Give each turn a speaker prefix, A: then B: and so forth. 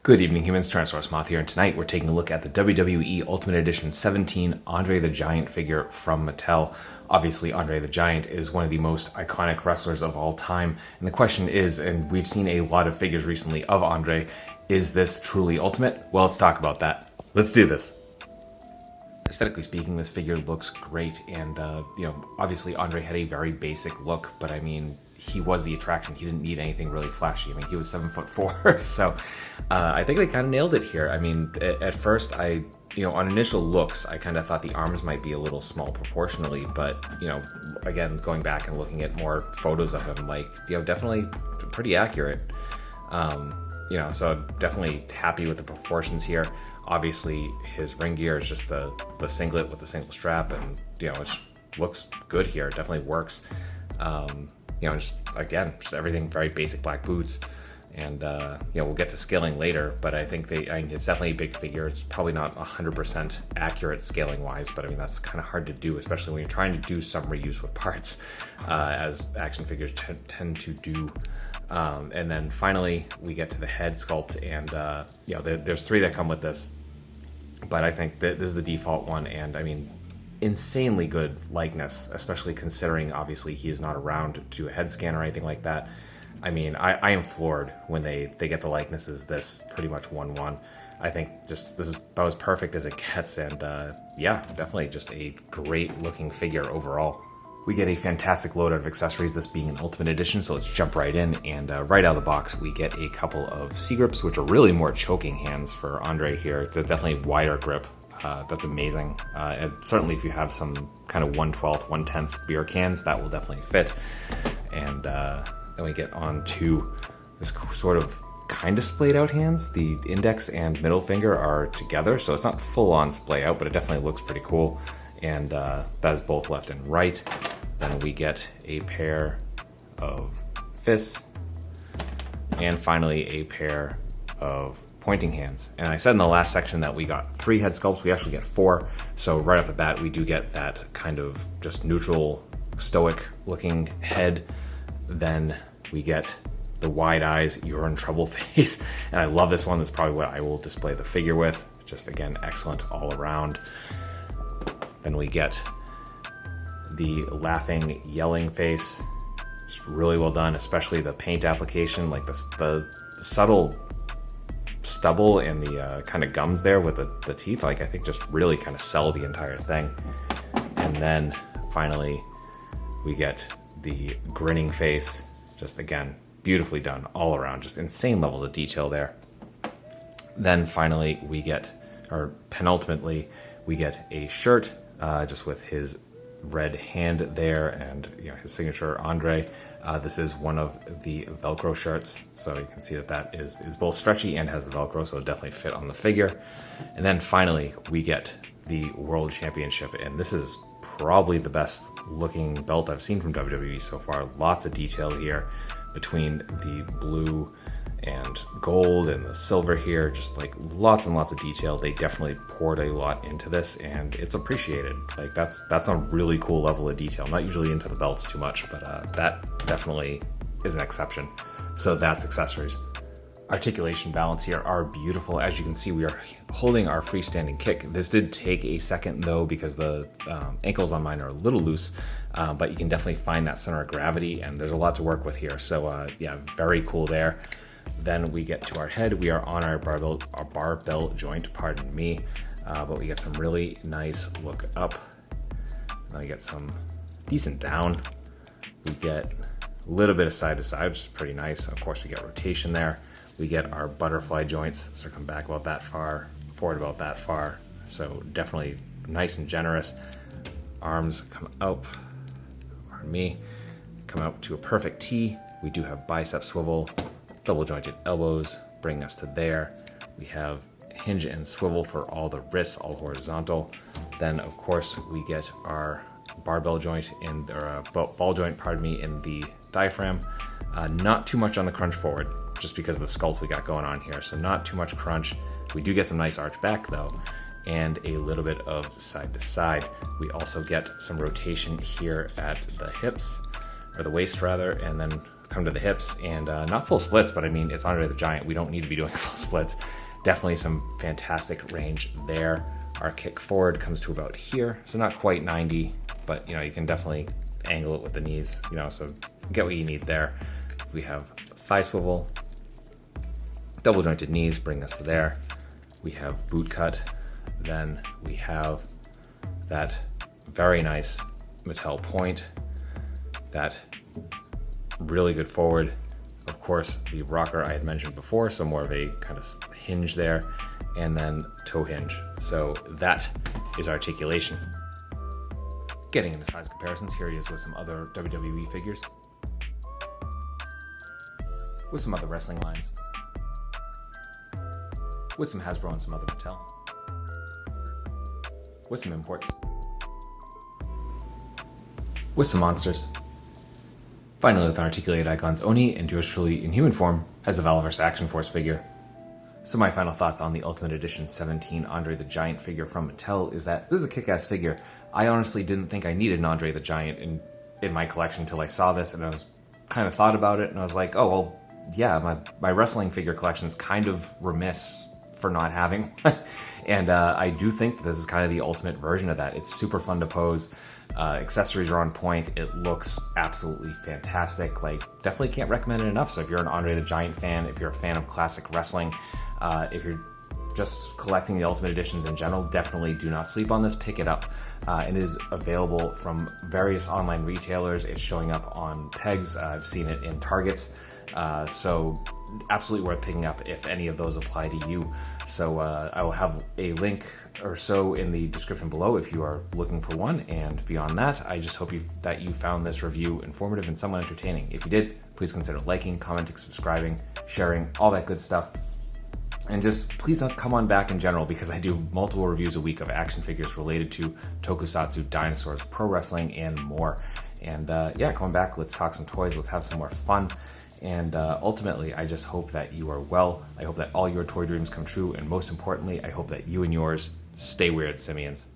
A: Good evening, humans. Tyrannosaurusmoth here, and tonight we're taking a look at the WWE Ultimate Edition 17 Andre the Giant figure from Mattel. Obviously, Andre the Giant is one of the most iconic wrestlers of all time, and the question is, and we've seen a lot of figures recently of Andre, is this truly Ultimate? Well, let's talk about that. Let's do this. Aesthetically speaking, this figure looks great, and obviously Andre had a very basic look, but I mean, he was the attraction. He didn't need anything really flashy. I mean, he was 7'4", so I think they kind of nailed it here. I mean, at first, on initial looks, I kind of thought the arms might be a little small proportionally, but again, going back and looking at more photos of him, definitely pretty accurate. So definitely happy with the proportions here. Obviously, his ring gear is just the singlet with the single strap, and it looks good here. It definitely works. Just everything very basic black boots, and we'll get to scaling later, but I think it's definitely a big figure. It's probably not 100% accurate scaling wise, but I mean, that's kind of hard to do, especially when you're trying to do some reuse with parts, as action figures tend to do. And then finally we get to the head sculpt, and there's three that come with this, but I think that this is the default one, and I mean, insanely good likeness, especially considering obviously he is not around to do a head scan or anything like that. I mean, I am floored when they get the likenesses this pretty much 1-1. I think just this is about as perfect as it gets, and definitely just a great looking figure overall. We get a fantastic load of accessories, this being an Ultimate Edition, so let's jump right in, and right out of the box we get a couple of C-grips, which are really more choking hands for Andre here. They're definitely wider grip. That's amazing. And certainly if you have some kind of 1/12, 1/10 beer cans, that will definitely fit. And then we get on to this sort of kind of splayed out hands. The index and middle finger are together, so it's not full on splay out, but it definitely looks pretty cool. And that is both left and right. Then we get a pair of fists, and finally a pair of pointing hands. And I said in the last section that we got 3 head sculpts. We actually get 4. So right off the bat, we do get that kind of just neutral, stoic looking head. Then we get the wide eyes, you're in trouble face. And I love this one. That's probably what I will display the figure with. Just again, excellent all around. Then we get the laughing, yelling face. Just really well done, especially the paint application, like the subtle stubble and the kind of gums there with the teeth, I think just really kind of sell the entire thing. And then finally we get the grinning face, just again beautifully done all around, just insane levels of detail there. Then finally we get, or penultimately we get a shirt, just with his red hand there and his signature Andre. This is one of the Velcro shirts, so you can see that is both stretchy and has the Velcro, so it'll definitely fit on the figure. And then finally, we get the World Championship, and this is probably the best looking belt I've seen from WWE so far. Lots of detail here between the blue and gold and the silver here, just like lots and lots of detail. They definitely poured a lot into this, and it's appreciated. Like that's a really cool level of detail. I'm not usually into the belts too much, but that definitely is an exception. So that's accessories. Articulation, balance here are beautiful. As you can see, we are holding our freestanding kick. This did take a second though, because the ankles on mine are a little loose, but you can definitely find that center of gravity, and there's a lot to work with here. So very cool there. Then we get to our head. We are on our barbell joint, pardon me, but we get some really nice look up. Then we get some decent down. We get a little bit of side to side, which is pretty nice. Of course, we get rotation there. We get our butterfly joints, so come back about that far, forward about that far. So definitely nice and generous. Arms come out, pardon me, come out to a perfect T. We do have bicep swivel, double jointed elbows, bring us to there. We have hinge and swivel for all the wrists, all horizontal. Then of course we get our barbell joint ball joint, pardon me, in the diaphragm. Not too much on the crunch forward, just because of the sculpt we got going on here. So not too much crunch. We do get some nice arch back though, and a little bit of side to side. We also get some rotation here at the hips. or the waist rather, and then come to the hips, and not full splits, but I mean, it's Andre the Giant. We don't need to be doing full splits. Definitely some fantastic range there. Our kick forward comes to about here, so not quite 90, but you know, you can definitely angle it with the knees, you know, so get what you need there. We have thigh swivel, double jointed knees bring us to there. We have boot cut, then we have that very nice Mattel point, that really good forward. Of course, the rocker I had mentioned before, so more of a kind of hinge there, and then toe hinge. So that is articulation. Getting into size comparisons, here he is with some other WWE figures, with some other wrestling lines, with some Hasbro and some other Mattel, with some imports, with some monsters. Finally, with unarticulated icons, Oni and yours truly in human form as a Valorous Action Force figure. So my final thoughts on the Ultimate Edition 17 Andre the Giant figure from Mattel is that this is a kick-ass figure. I honestly didn't think I needed an Andre the Giant in my collection until I saw this, and I was kind of thought about it, and I was like, oh, well, yeah, my wrestling figure collection is kind of remiss for not having. And I do think that this is kind of the ultimate version of that. It's super fun to pose. Accessories are on point. It looks absolutely fantastic. Like, definitely can't recommend it enough. So if you're an Andre the Giant fan, if you're a fan of classic wrestling, if you're just collecting the Ultimate Editions in general, definitely do not sleep on this. Pick it up. It is available from various online retailers. It's showing up on pegs. I've seen it in Targets. So absolutely worth picking up if any of those apply to you. So I will have a link or so in the description below if you are looking for one. And beyond that, I just hope that you found this review informative and somewhat entertaining. If you did, please consider liking, commenting, subscribing, sharing, all that good stuff. And just please come on back in general, because I do multiple reviews a week of action figures related to tokusatsu, dinosaurs, pro wrestling, and more. And yeah, come on back, let's talk some toys, let's have some more fun. And ultimately, I just hope that you are well. I hope that all your toy dreams come true. And most importantly, I hope that you and yours stay weird, simians.